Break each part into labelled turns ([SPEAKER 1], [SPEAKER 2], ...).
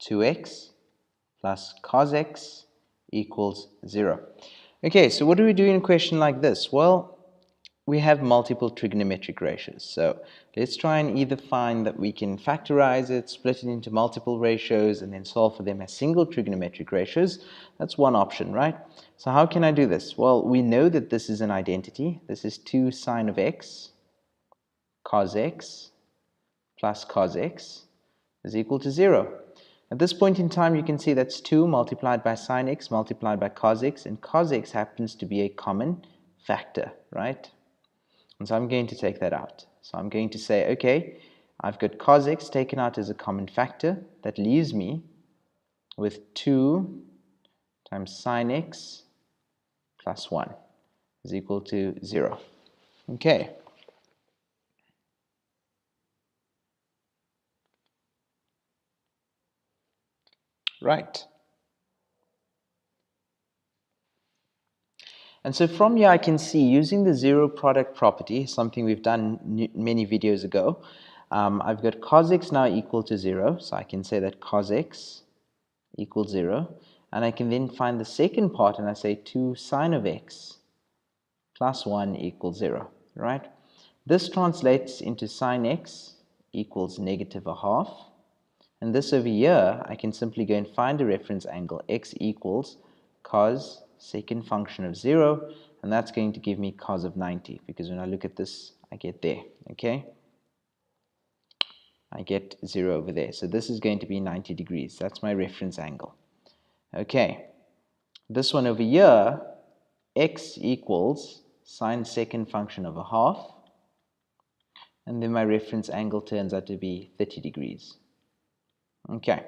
[SPEAKER 1] 2x plus cos x equals 0. Okay, so what do we do in a question like this? Well, we have multiple trigonometric ratios. So let's try and either find that we can factorize it, split it into multiple ratios, and then solve for them as single trigonometric ratios. That's one option, right? So how can I do this? Well, we know that this is an identity. This is 2 sine of x cos x plus cos x is equal to 0. At this point in time, you can see that's 2 multiplied by sine x multiplied by cos x, and cos x happens to be a common factor, right? And so I'm going to take that out. So I'm going to say, okay, I've got cos x taken out as a common factor. That leaves me with 2 times sine x plus 1 is equal to 0. Okay. Right. And so from here I can see, using the zero product property, something we've done many videos ago, I've got cos x now equal to 0, so I can say that cos x equals 0, and I can then find the second part and I say 2 sine of x plus 1 equals 0, right? This translates into sine x equals negative a half, and this over here I can simply go and find a reference angle. X equals cos second function of 0, and that's going to give me cos of 90, because when I look at this I get there. Okay, I get 0 over there, so this is going to be 90 degrees. That's my reference angle. Okay, this one over here, x equals sine second function of a half, and then my reference angle turns out to be 30 degrees. Okay,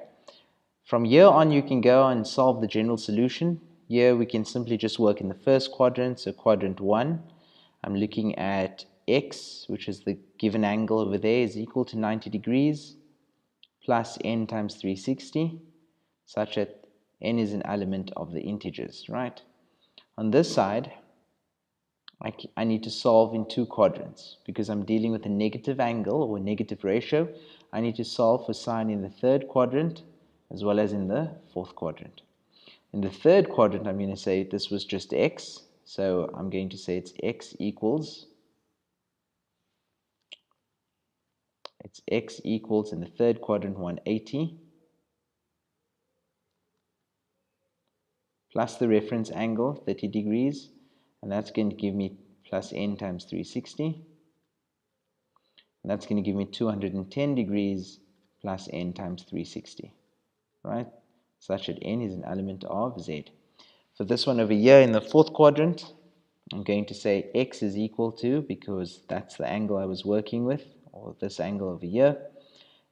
[SPEAKER 1] from here on you can go and solve the general solution. Here we can simply just work in the first quadrant, so quadrant 1. I'm looking at x, which is the given angle over there, is equal to 90 degrees plus n times 360, such that n is an element of the integers, right? On this side, I need to solve in two quadrants because I'm dealing with a negative angle or negative ratio. I need to solve for sine in the third quadrant as well as in the fourth quadrant. In the third quadrant, I'm going to say this was just x, so I'm going to say it's x equals in the third quadrant 180 plus the reference angle 30 degrees, and that's going to give me plus n times 360, and that's going to give me 210 degrees plus n times 360, right, such that n is an element of z. For this one over here in the fourth quadrant, I'm going to say x is equal to, because that's the angle I was working with, or this angle over here,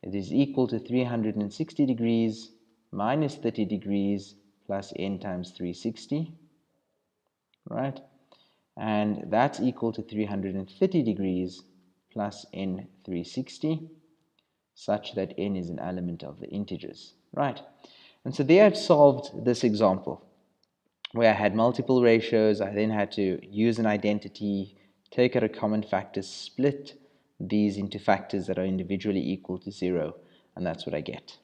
[SPEAKER 1] it is equal to 360 degrees minus 30 degrees plus n times 360, right? And that's equal to 330 degrees plus n 360, such that n is an element of the integers, right? And so there I've solved this example where I had multiple ratios. I then had to use an identity, take out a common factor, split these into factors that are individually equal to 0, and that's what I get.